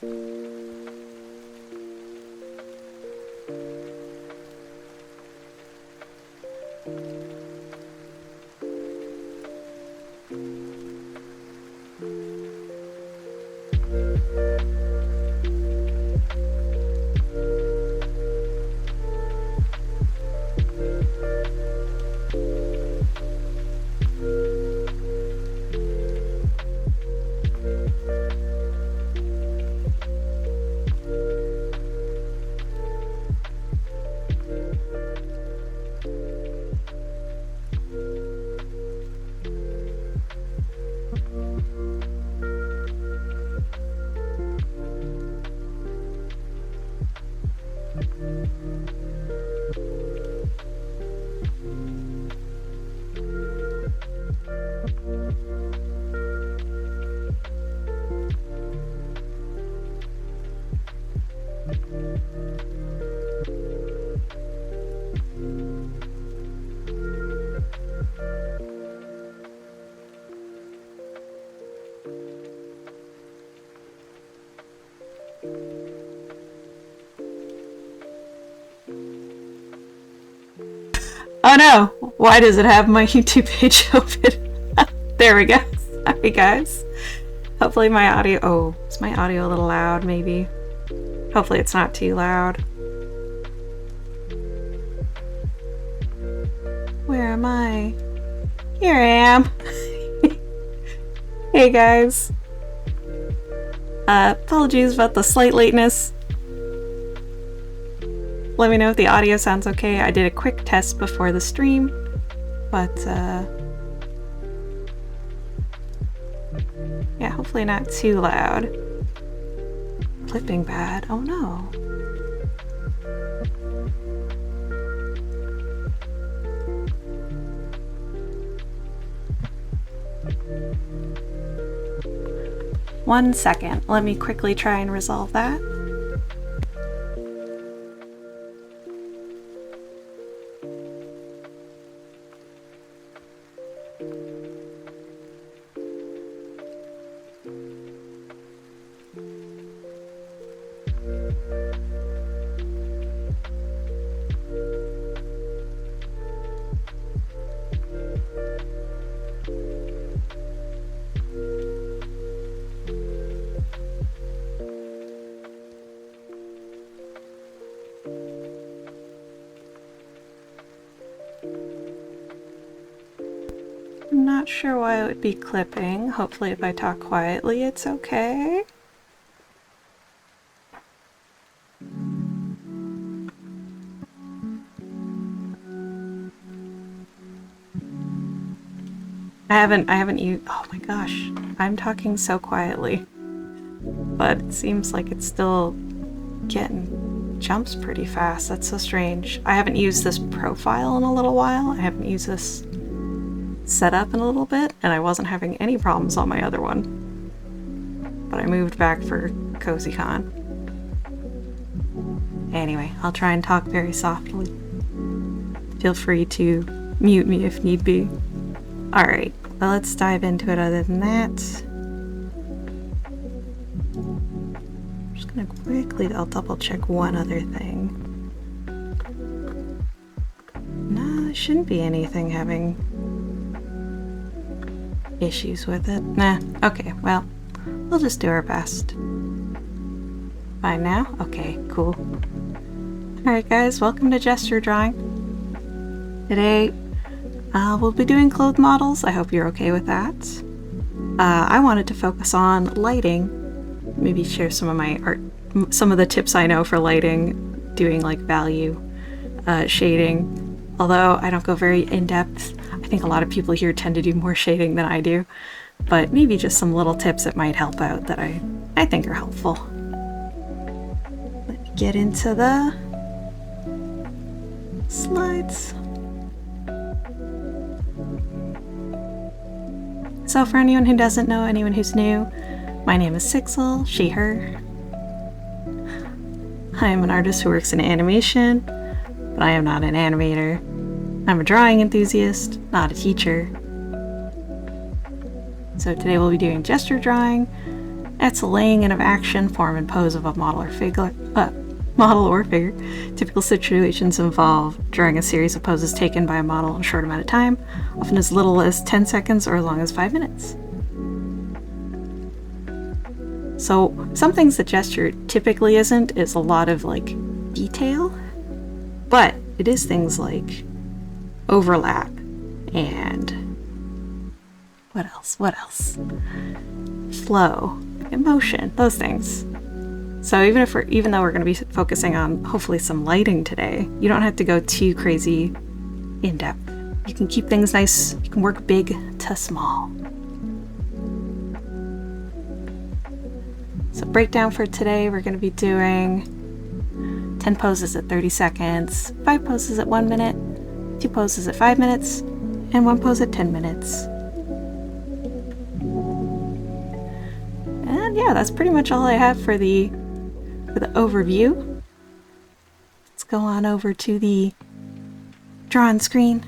Oh no! Why does it have my YouTube page open? There we go. Sorry guys. Hopefully my audio... Oh, is my audio a little loud maybe? Hopefully it's not too loud. Where am I? Here I am. Hey guys. Apologies about the slight lateness. Let me know if the audio sounds okay. I did a quick test before the stream, but yeah, hopefully not too loud. Clipping bad. Oh no. One second. Let me quickly try and resolve that. I'm not sure why it would be clipping. Hopefully if I talk quietly it's okay. I haven't used... Oh my gosh, I'm talking so quietly. But it seems like it's still getting jumps pretty fast. That's so strange. I haven't used this profile in a little while. I haven't used this setup in a little bit, and I wasn't having any problems on my other one. But I moved back for CozyCon. Anyway, I'll try and talk very softly. Feel free to mute me if need be. Alright, well let's dive into it other than that. I'm just gonna quickly, I'll double check one other thing. No, there shouldn't be anything having issues with it. Nah, okay, well, we'll just do our best. Fine now? Okay, cool. Alright guys, welcome to Gesture Drawing. Today, we'll be doing clothes models. I hope you're okay with that. I wanted to focus on lighting, maybe share some of my art, some of the tips I know for lighting, doing like value shading. Although I don't go very in-depth, I think a lot of people here tend to do more shading than I do, but maybe just some little tips that might help out that I think are helpful. Let me get into the slides. So for anyone who doesn't know, anyone who's new, my name is Sixel, she, her. I am an artist who works in animation, but I am not an animator. I'm a drawing enthusiast, not a teacher. So today we'll be doing gesture drawing. That's a laying in of action, form, and pose of a model or figure. Typical situations involve during a series of poses taken by a model in a short amount of time, often as little as 10 seconds or as long as 5 minutes. So some things that gesture typically isn't is a lot of like detail, but it is things like overlap and what else? Flow, emotion, those things. So even though we're going to be focusing on hopefully some lighting today, you don't have to go too crazy in depth. You can keep things nice. You can work big to small. So breakdown for today, we're going to be doing 10 poses at 30 seconds, 5 poses at 1 minute, 2 poses at 5 minutes, and 1 pose at 10 minutes. And yeah, that's pretty much all I have for the overview. Let's go on over to the drawing screen.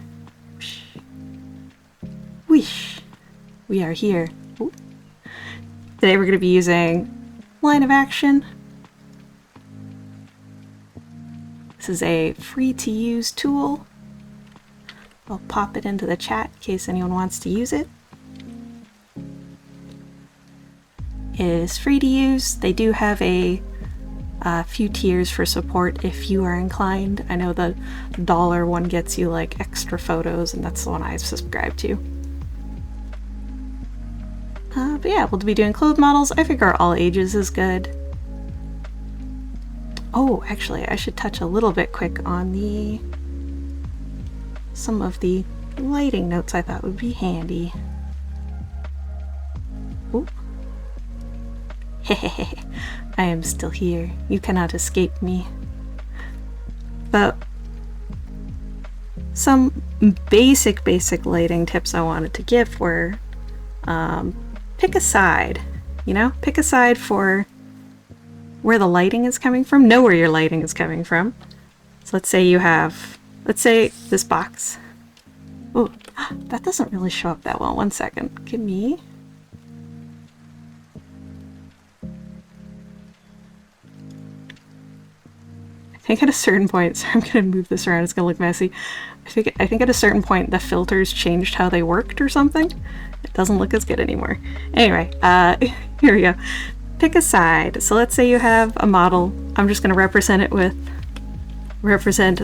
Whoosh. We are here. Ooh. Today we're going to be using line of action. This is a free to use tool. I'll pop it into the chat in case anyone wants to use it. It is free to use. They do have a few tiers for support if you are inclined. I know the $1 one gets you like extra photos, and that's the one I subscribe to. But yeah, we'll be doing clothes models. I figure all ages is good. Oh, actually, I should touch a little bit quick on some of the lighting notes I thought would be handy. Ooh. Hehehe, I am still here. You cannot escape me. But some basic lighting tips I wanted to give were pick a side, pick a side for where the lighting is coming from. Know where your lighting is coming from. So let's say this box. Oh, that doesn't really show up that well. 1 second. Give me. I think at a certain point, so I'm gonna move this around, it's gonna look messy. I think at a certain point the filters changed how they worked or something. It doesn't look as good anymore. Anyway, here we go. Pick a side. So let's say you have a model. I'm just gonna represent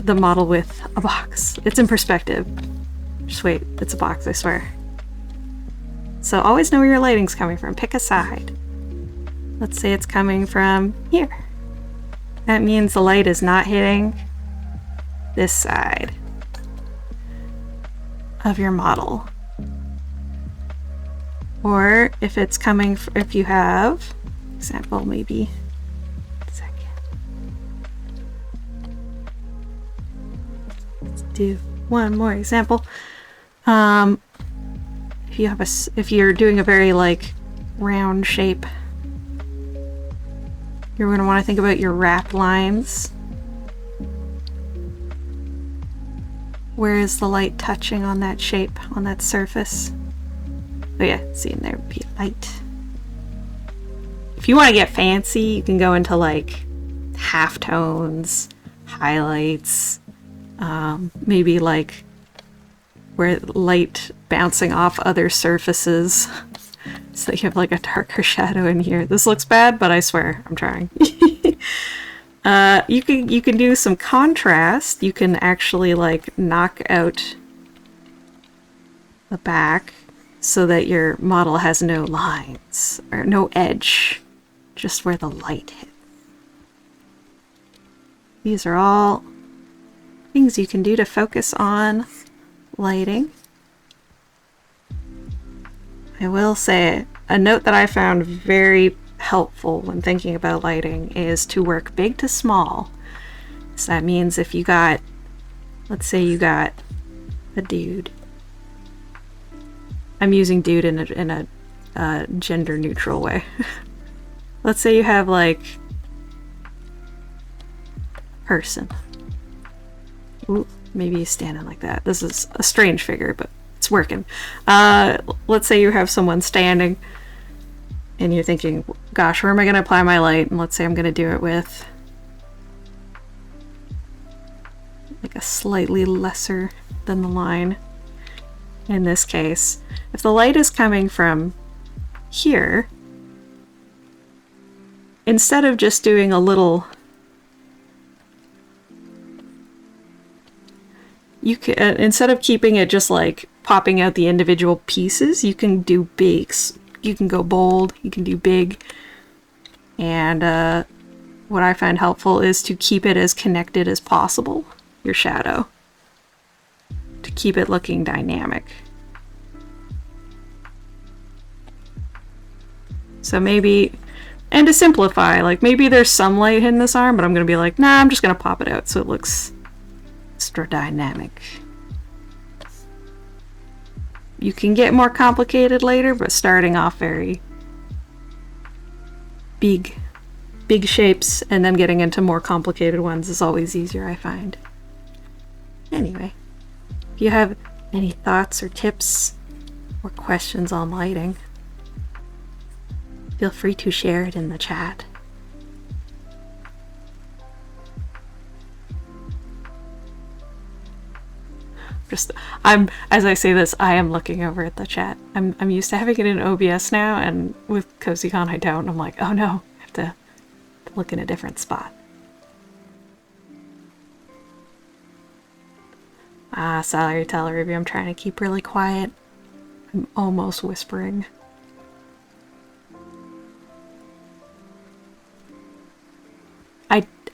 the model with a box. It's in perspective. Just wait, it's a box, I swear. So always know where your lighting's coming from. Pick a side. Let's say it's coming from here. That means the light is not hitting this side of your model. Or if it's coming, if you have, example, maybe, let's do one more example. If you're doing a very like round shape, you're going to want to think about your wrap lines. Where is the light touching on that shape, on that surface? Oh yeah, see, and there would be light. If you want to get fancy, you can go into like halftones, highlights, maybe like where light bouncing off other surfaces. So you have like a darker shadow in here. This looks bad, but I swear I'm trying. You can do some contrast. You can actually like knock out the back so that your model has no lines or no edge, just where the light hits. These are all things you can do to focus on lighting. I will say a note that I found very helpful when thinking about lighting is to work big to small. So that means if you got, let's say you got a dude. I'm using dude in a gender neutral way. Let's say you have like person. Ooh, maybe he's standing like that. This is a strange figure, but it's working. Let's say you have someone standing. and you're thinking, gosh, where am I going to apply my light? And let's say I'm going to do it with like a slightly lesser than the line. In this case, if the light is coming from here, instead of just doing a little, you can, instead of keeping it just like popping out the individual pieces, you can do bigs. You can go bold, you can do big, and what I find helpful is to keep it as connected as possible, your shadow, to keep it looking dynamic. So maybe, and to simplify, like maybe there's some light in this arm, but I'm going to be like, nah, I'm just going to pop it out so it looks extra dynamic. You can get more complicated later, but starting off very big shapes and then getting into more complicated ones is always easier, I find. Anyway, if you have any thoughts or tips or questions on lighting, feel free to share it in the chat. As I say this, I am looking over at the chat. I'm used to having it in OBS now, and with CozyCon I don't. I'm like, oh no, I have to look in a different spot. Sorry, Ruby, I'm trying to keep really quiet. I'm almost whispering.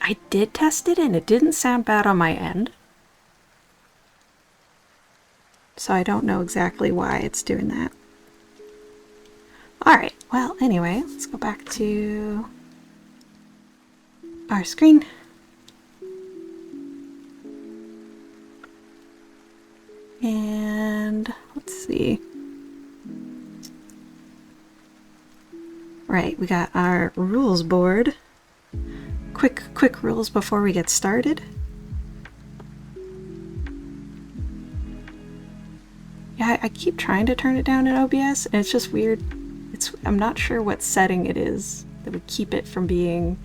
I did test it and it didn't sound bad on my end. So I don't know exactly why it's doing that. Alright, well, anyway, let's go back to our screen. And let's see. Right, we got our rules board. Quick rules before we get started. Yeah, I keep trying to turn it down in OBS, and it's just weird. I'm not sure what setting it is that would keep it from being...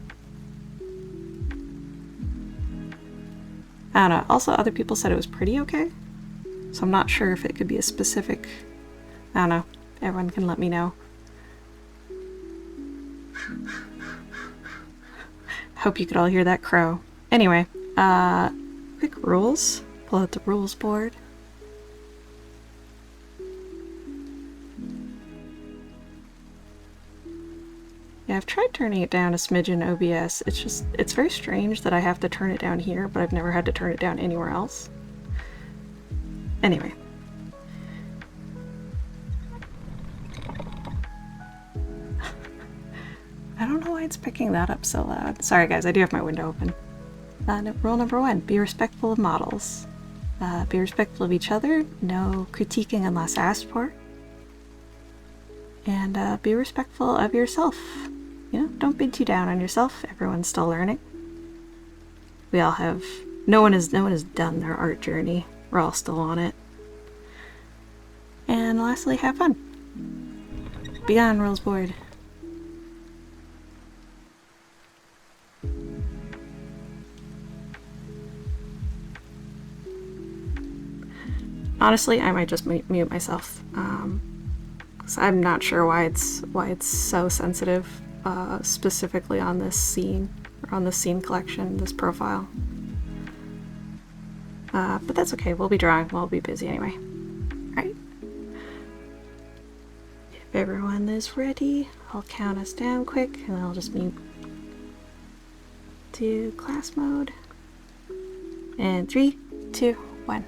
I don't know. Also, other people said it was pretty okay. So I'm not sure if it could be a specific... I don't know. Everyone can let me know. Hope you could all hear that crow. Anyway, quick rules. Pull out the rules board. Yeah, I've tried turning it down a smidge in OBS. It's very strange that I have to turn it down here, but I've never had to turn it down anywhere else. Anyway. I don't know why it's picking that up so loud. Sorry guys, I do have my window open. Rule number 1, be respectful of models. Be respectful of each other, no critiquing unless asked for. And be respectful of yourself. You know, don't be too down on yourself. Everyone's still learning. We all have... No one has done their art journey. We're all still on it. And lastly, have fun. Be on rules board. Honestly, I might just mute myself. I'm not sure why it's so sensitive, specifically on this scene, or on this scene collection, this profile. But that's okay. We'll be drawing. We'll be busy anyway. Alright. If everyone is ready, I'll count us down quick, and then I'll just mute to class mode. And 3, 2, 1.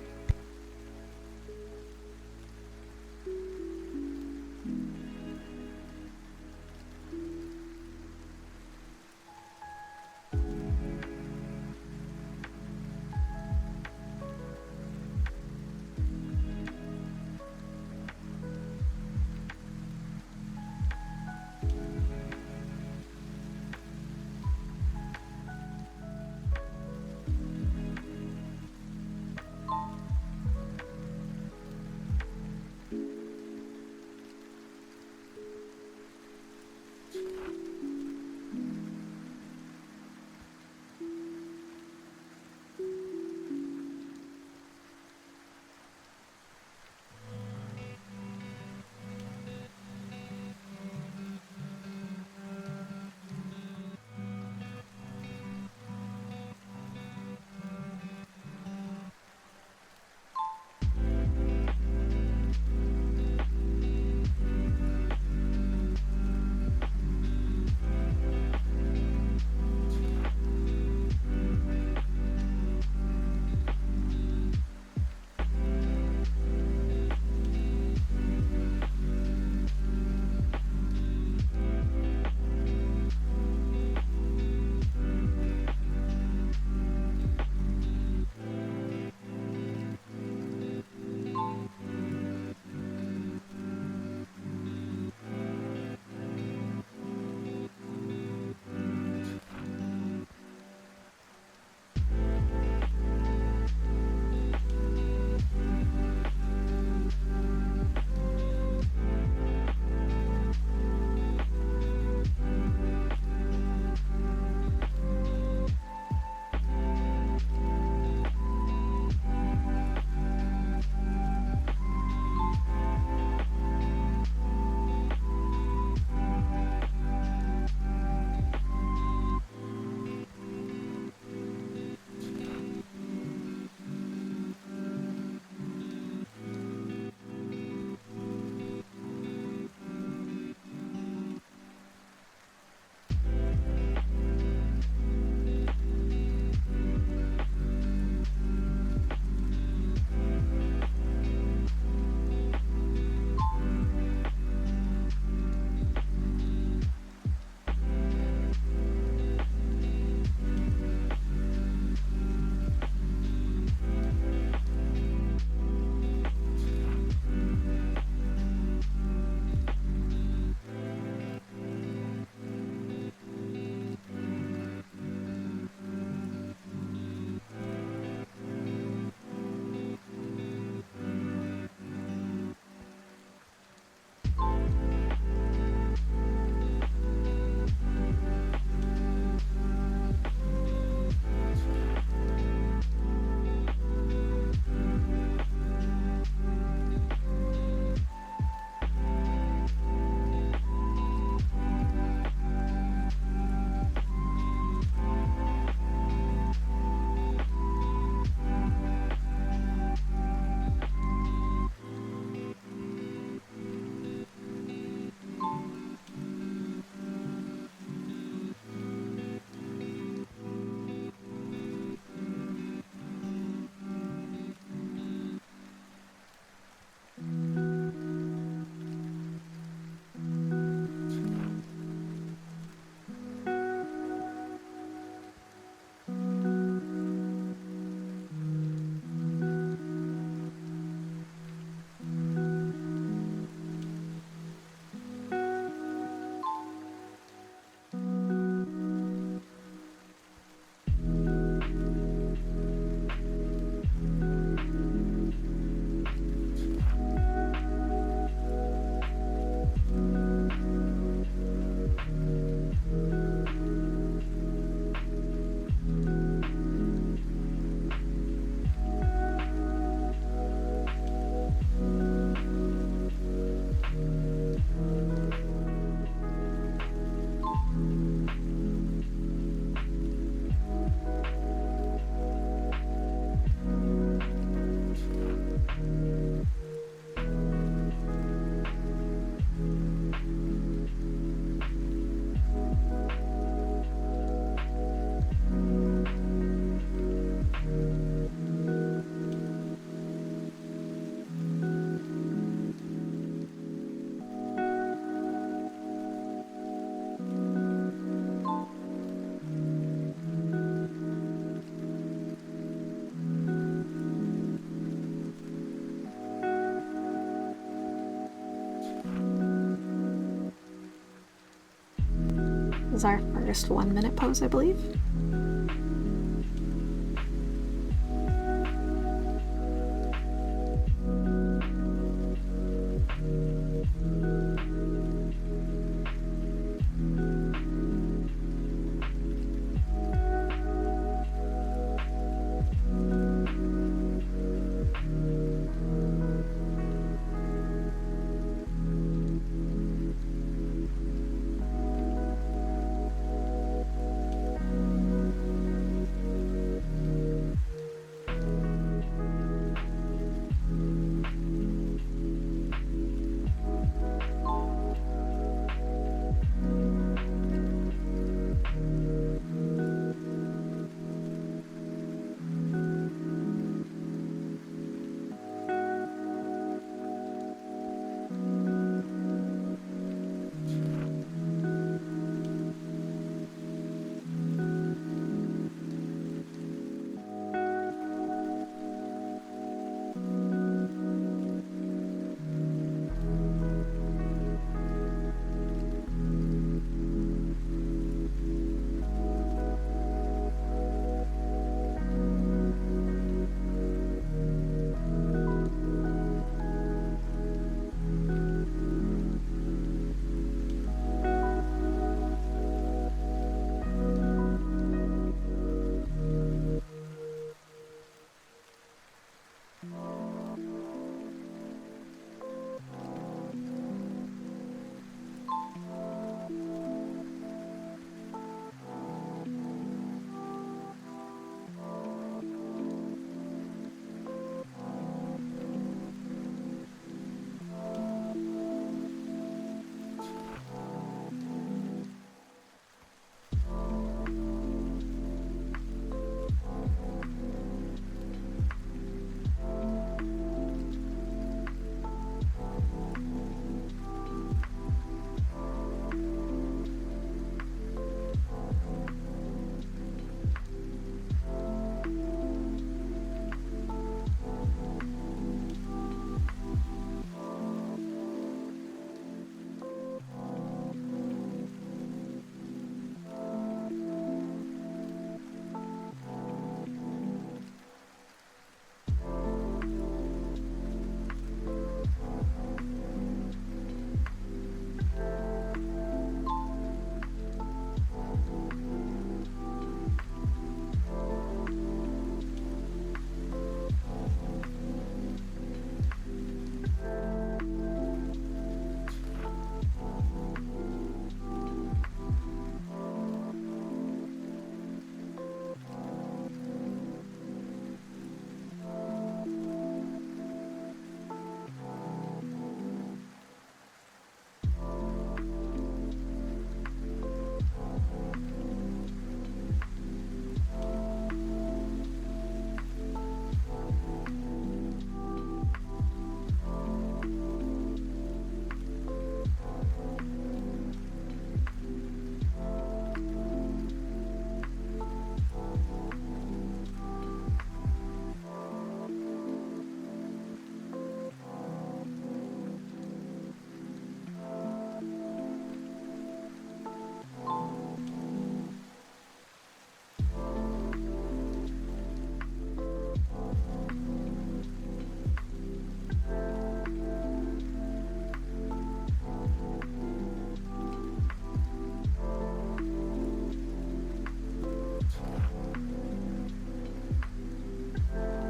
was our first 1 minute pose, I believe.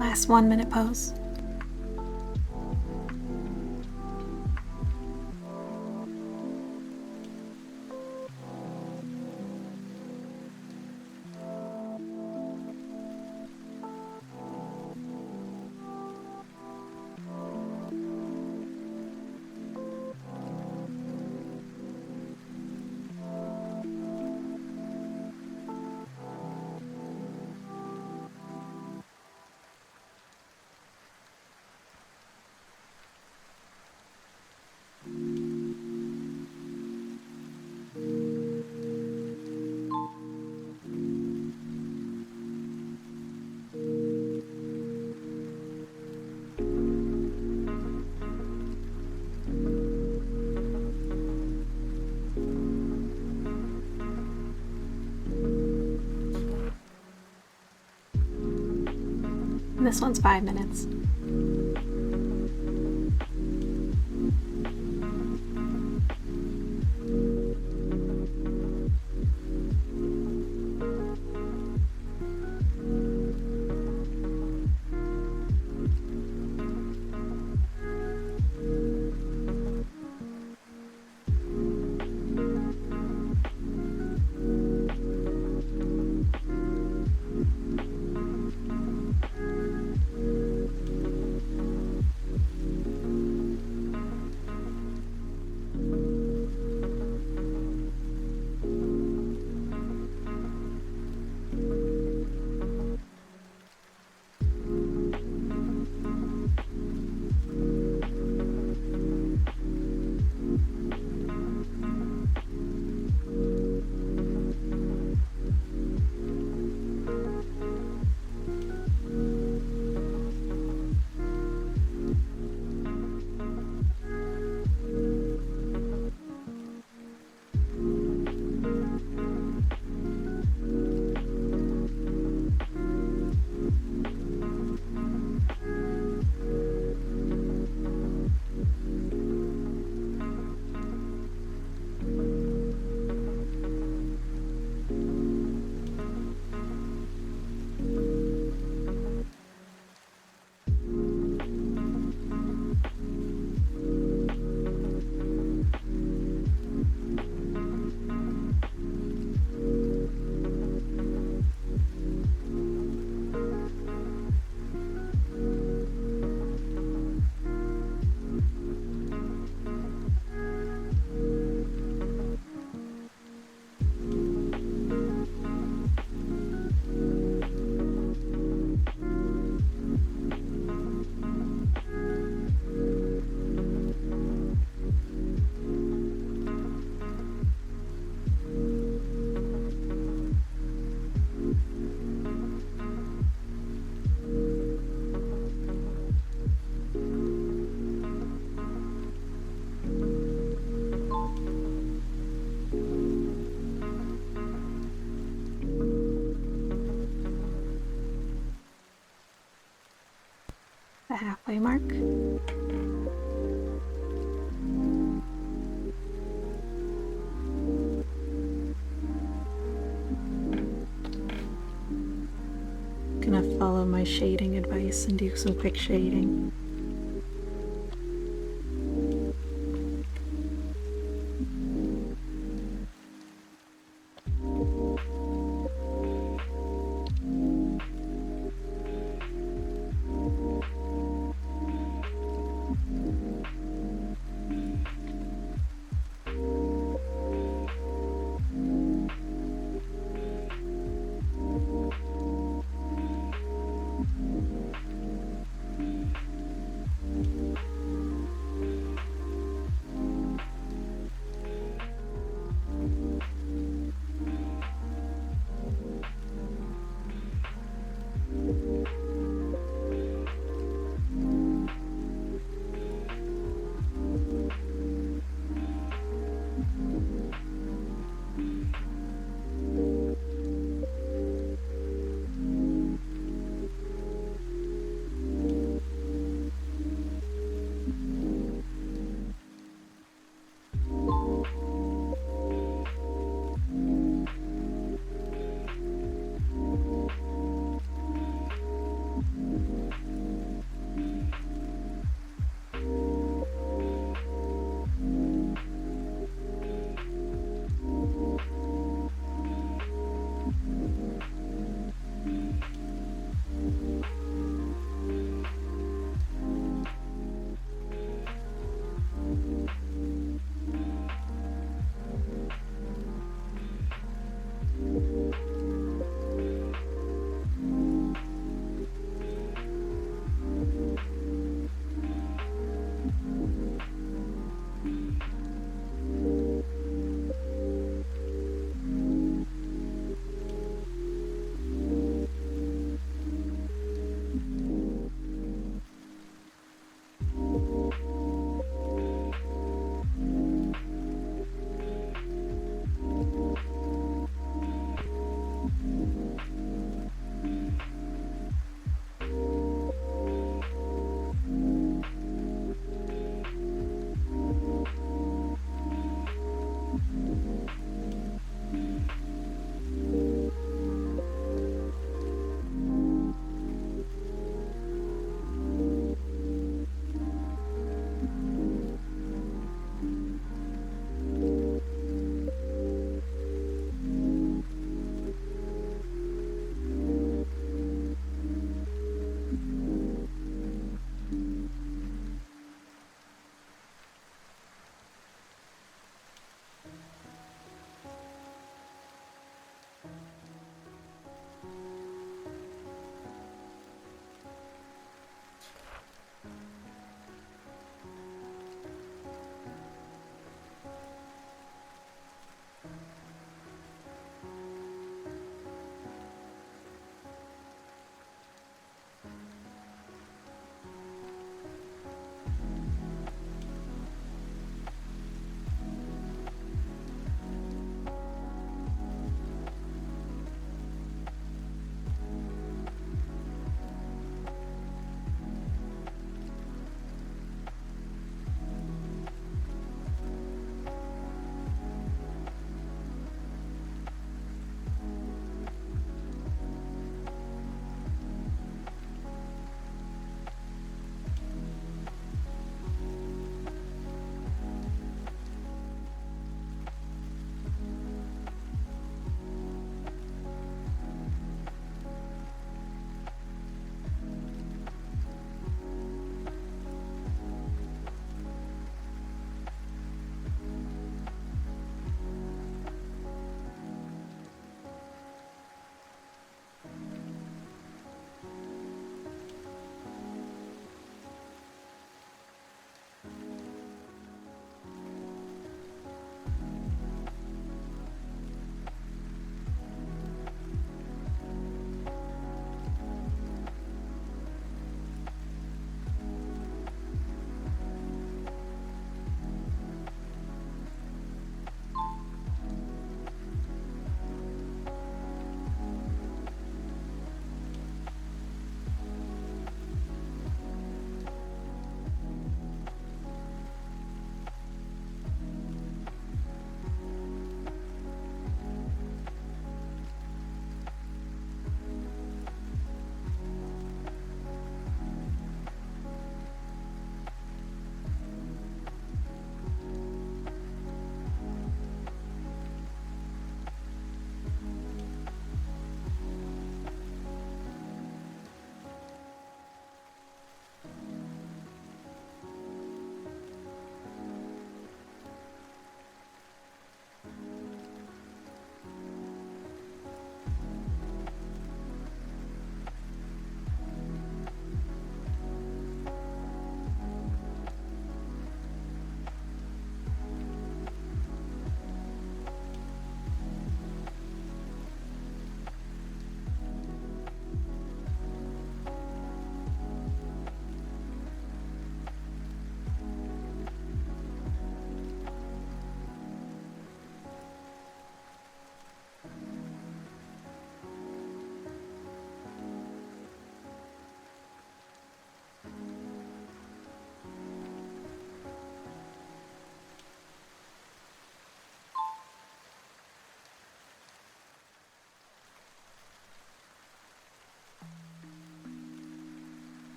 Last 1 minute pose. And this one's 5 minutes. The halfway mark. Gonna follow my shading advice and do some quick shading.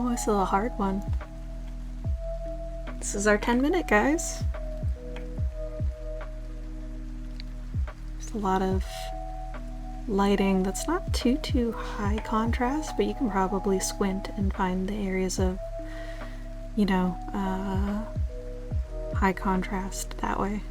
Oh, this is a hard one. This is our 10-minute, guys. There's a lot of lighting that's not too high contrast, but you can probably squint and find the areas of, you know, high contrast that way.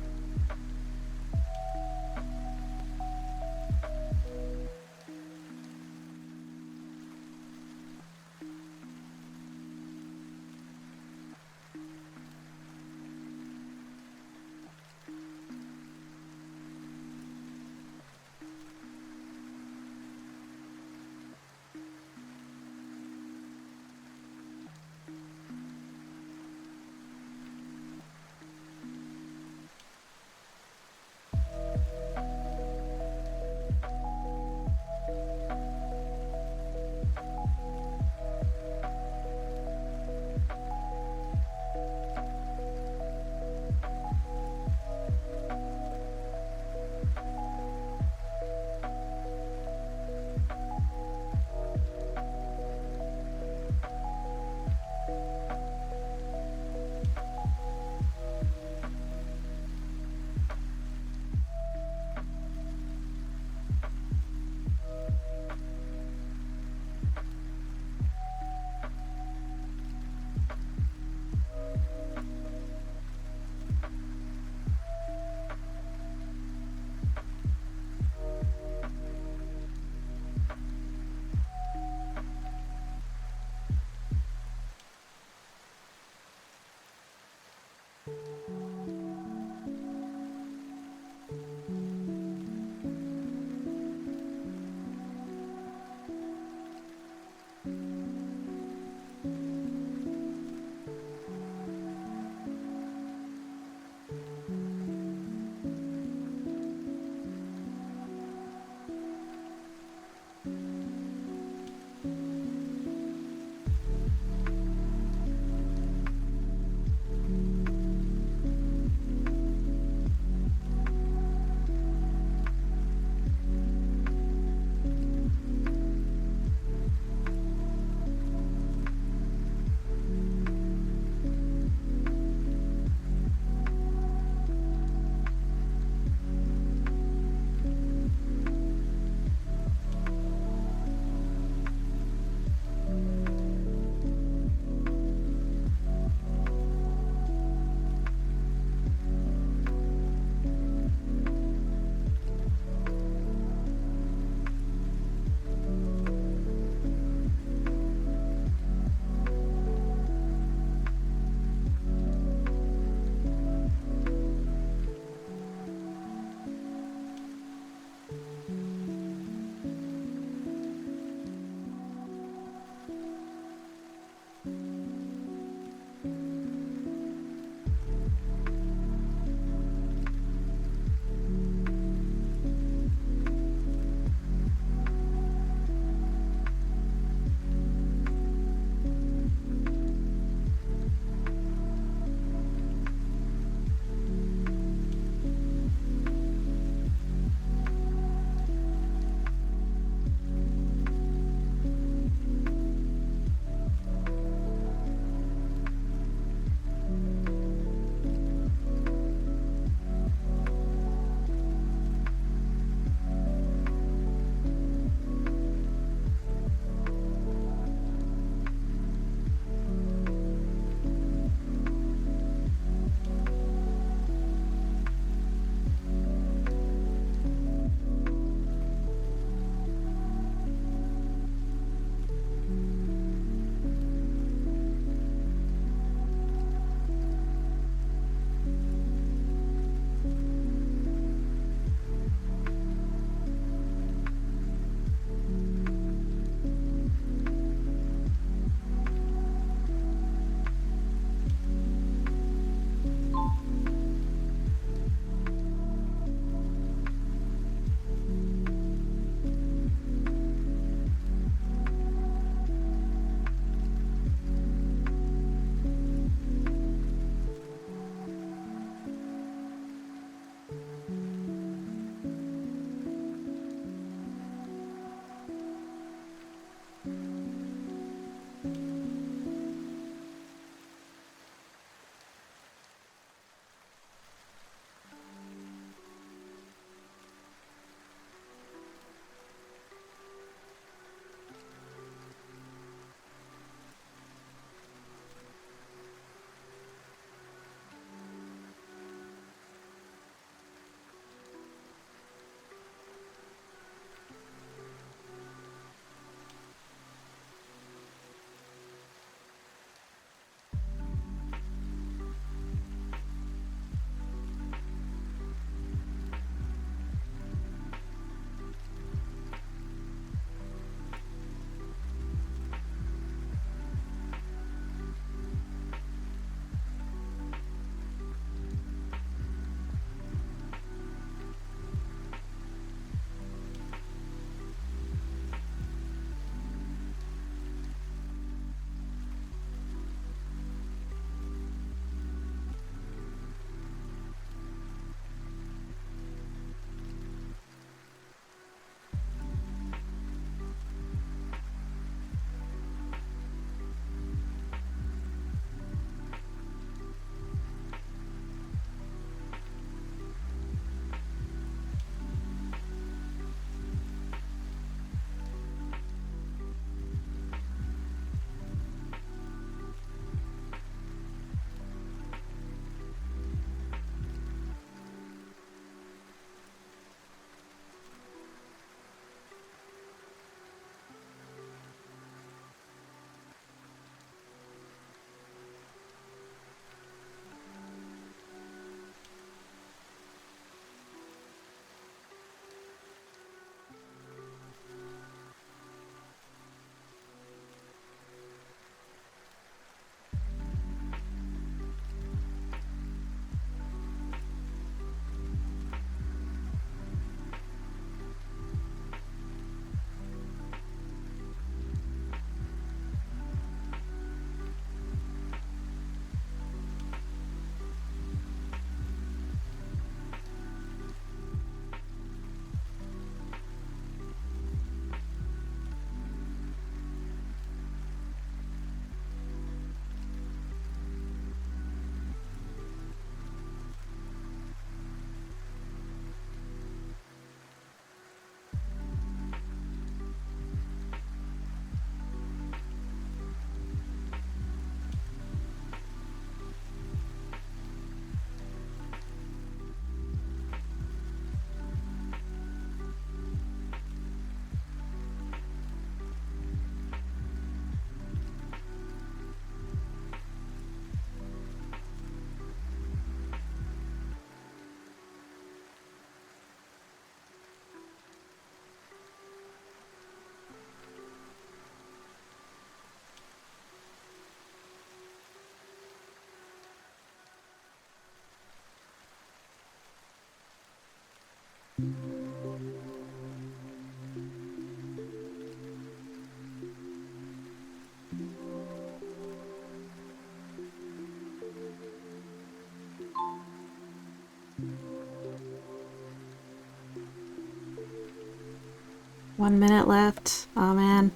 1 minute left. Oh man.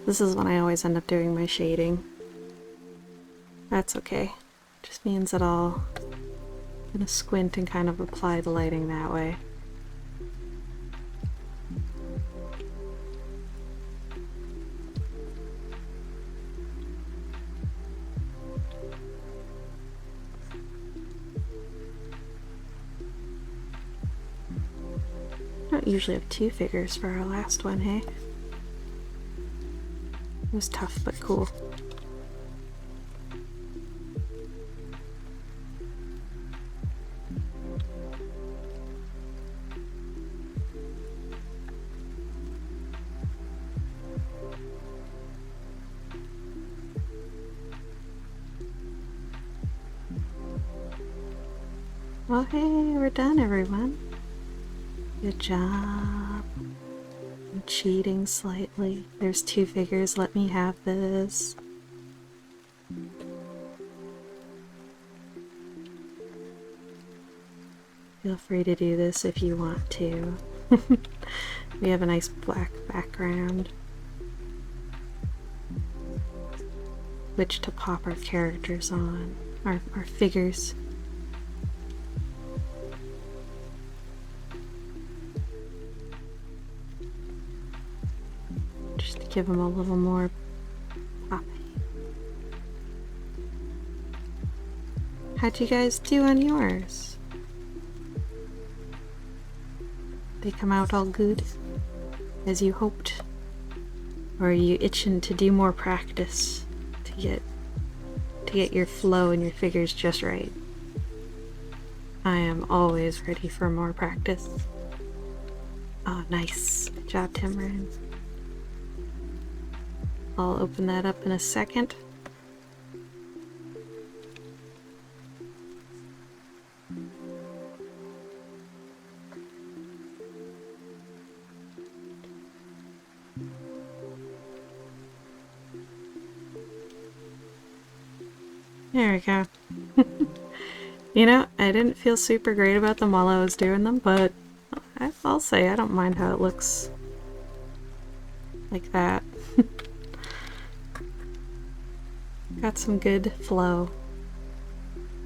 This is when I always end up doing my shading. That's okay. Just means that I'm gonna squint and kind of apply the lighting that way. I don't usually have 2 figures for our last one, hey? It was tough, but cool. Well, hey, we're done, everyone. Good job. I'm cheating slightly. There's 2 figures. Let me have this. Feel free to do this if you want to. We have a nice black background. Which to pop our characters on. Our figures. Just to give them a little more pop. How'd you guys do on yours? They come out all good, as you hoped? Or are you itching to do more practice to get your flow and your figures just right? I am always ready for more practice. Oh, nice. Good job, Timron. I'll open that up in a second. There we go. You know, I didn't feel super great about them while I was doing them, but I'll say I don't mind how it looks like that. Got some good flow.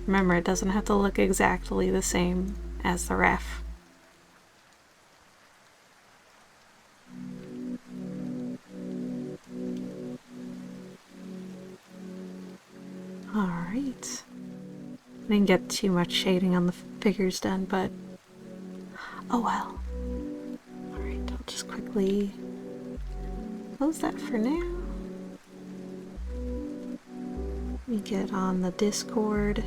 Remember, it doesn't have to look exactly the same as the ref. Alright. I didn't get too much shading on the figures done, but oh well. Alright, I'll just quickly close that for now. Let me get on the Discord.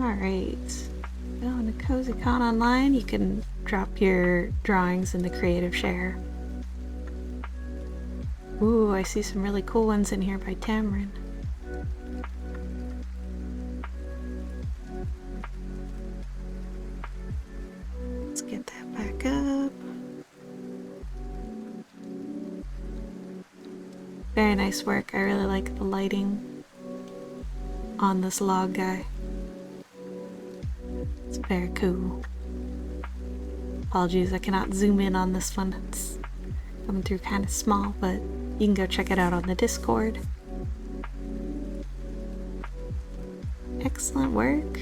Alright, going to CozyCon Online, you can drop your drawings in the Creative Share. Ooh, I see some really cool ones in here by Tamron. Let's get that back up. Very nice work. I really like the lighting on this log guy. It's very cool. Apologies, I cannot zoom in on this one. It's coming through kind of small, but you can go check it out on the Discord. Excellent work.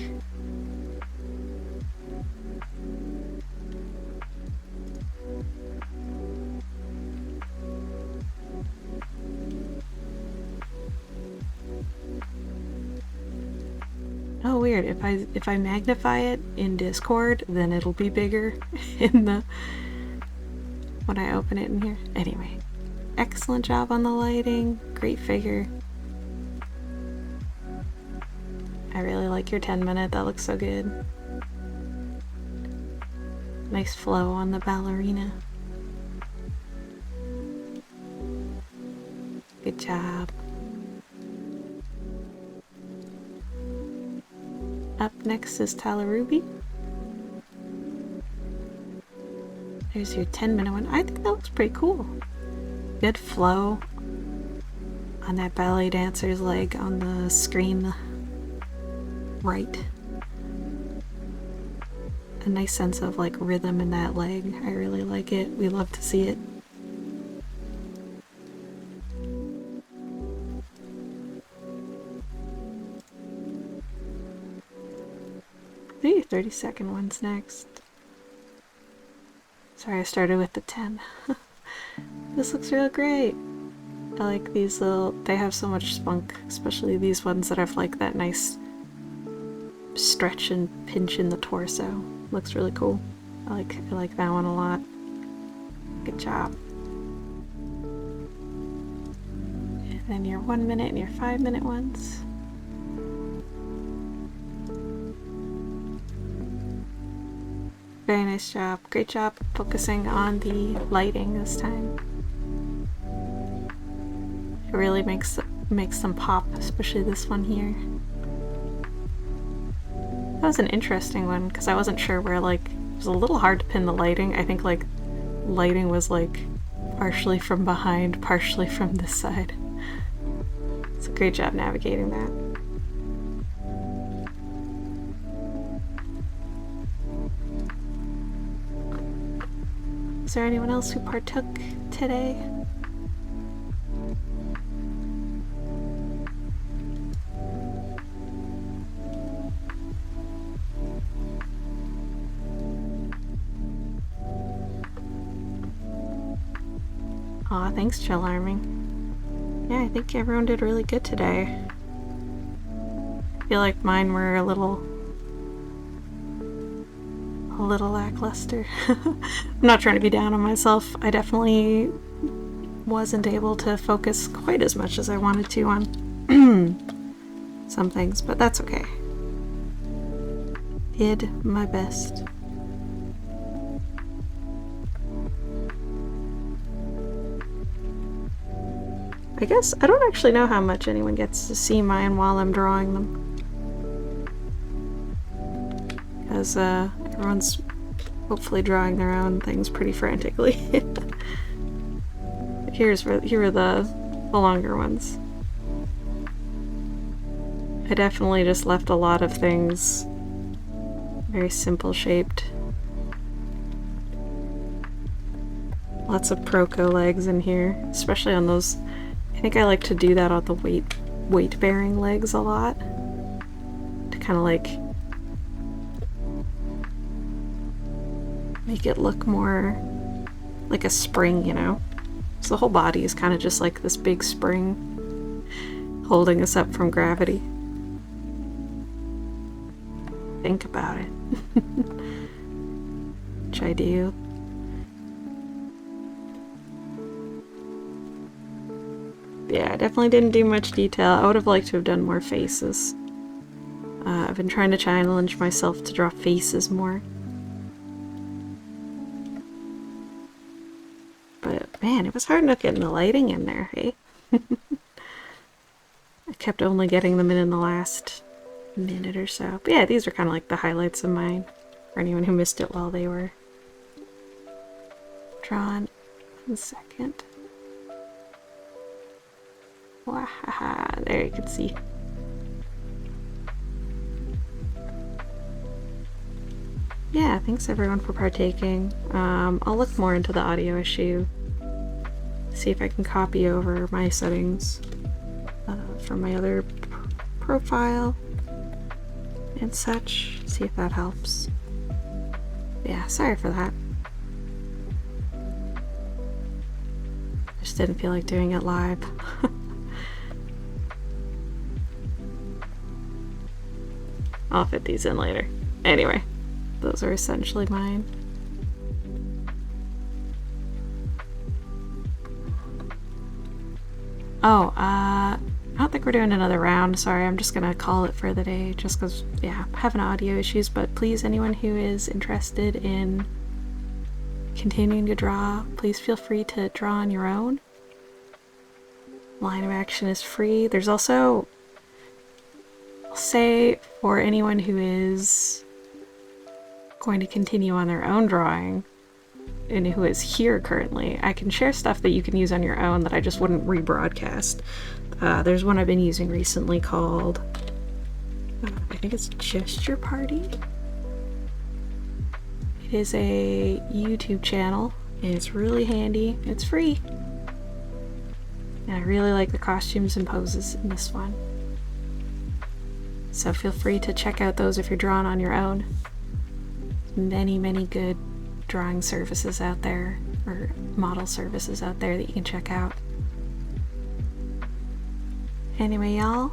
Oh, weird. If I magnify it in Discord, then it'll be bigger in the when I open it in here. Anyway, excellent job on the lighting. Great figure. I really like your 10-minute. That looks so good. Nice flow on the ballerina. Good job. Up next is Talaruby. There's your 10-minute one. I think that looks pretty cool. Good flow on that ballet dancer's leg on the screen right. A nice sense of like rhythm in that leg. I really like it. We love to see it. The 30-second one's next. Sorry, I started with the 10. This looks real great. I like these little, they have so much spunk, especially these ones that have like that nice stretch and pinch in the torso. Looks really cool. I like that one a lot. Good job. And then your 1 minute and your 5-minute ones. Very nice job. Great job focusing on the lighting this time. It really makes them pop, especially this one here. That was an interesting one because I wasn't sure where, like, it was a little hard to pin the lighting. I think like lighting was like partially from behind, partially from this side. It's a great job navigating that. Is there anyone else who partook today? Aw, thanks, Chill Arming. Yeah, I think everyone did really good today. I feel like mine were a little lackluster. I'm not trying to be down on myself. I definitely wasn't able to focus quite as much as I wanted to on some things, but that's okay. Did my best. I guess I don't actually know how much anyone gets to see mine while I'm drawing them. Because everyone's hopefully drawing their own things pretty frantically. Here are the longer ones. I definitely just left a lot of things very simple shaped. Lots of Proco legs in here, especially on those. I think I like to do that on the weight-bearing legs a lot. To kind of like make it look more like a spring, you know? So the whole body is kind of just like this big spring holding us up from gravity. Think about it. Which I do. Yeah, I definitely didn't do much detail. I would have liked to have done more faces. I've been trying to challenge myself to draw faces more. But man, it was hard enough getting the lighting in there, hey? I kept only getting them in the last minute or so. But yeah, these are kind of like the highlights of mine. For anyone who missed it while they were drawn. 1 second. Wahaha, there you can see. Yeah, thanks everyone for partaking. I'll look more into the audio issue. See if I can copy over my settings from my other profile and such. See if that helps. Yeah, sorry for that. Just didn't feel like doing it live. I'll fit these in later. Anyway, those are essentially mine. Oh, I don't think we're doing another round. Sorry, I'm just gonna call it for the day just because, yeah, I'm having audio issues. But please, anyone who is interested in continuing to draw, please feel free to draw on your own. Line of action is free. There's also, I'll say, for anyone who is going to continue on their own drawing and who is here currently, I can share stuff that you can use on your own that I just wouldn't rebroadcast. There's one I've been using recently called, I think it's Gesture Party. It is a YouTube channel, and it's really handy. It's free. And I really like the costumes and poses in this one. So feel free to check out those if you're drawing on your own. Many, many good drawing services out there, or model services out there that you can check out. Anyway, y'all,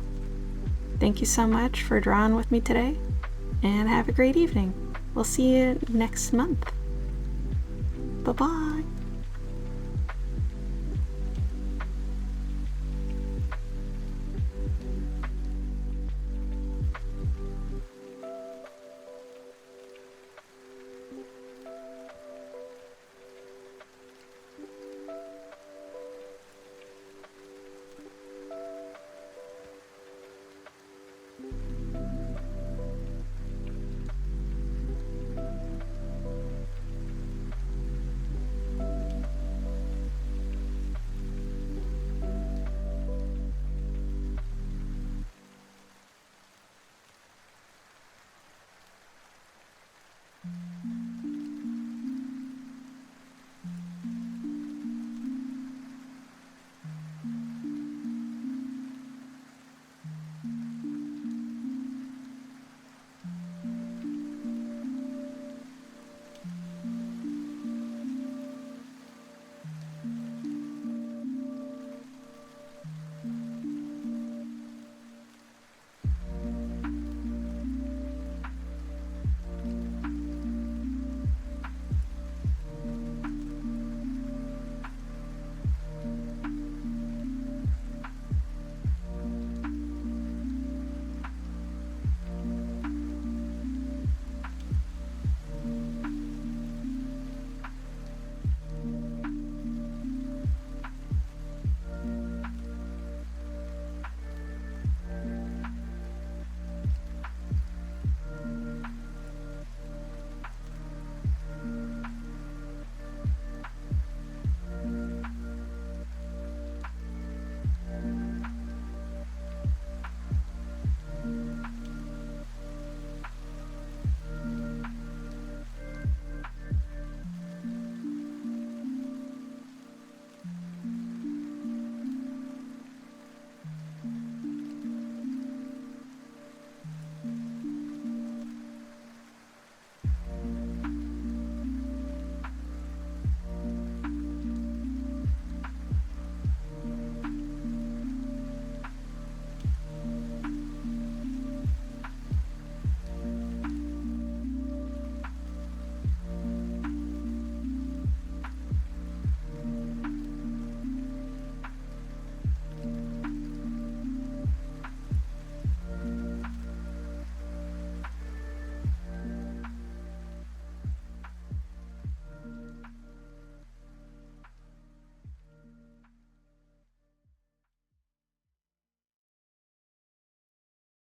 thank you so much for drawing with me today, and have a great evening. We'll see you next month. Bye-bye.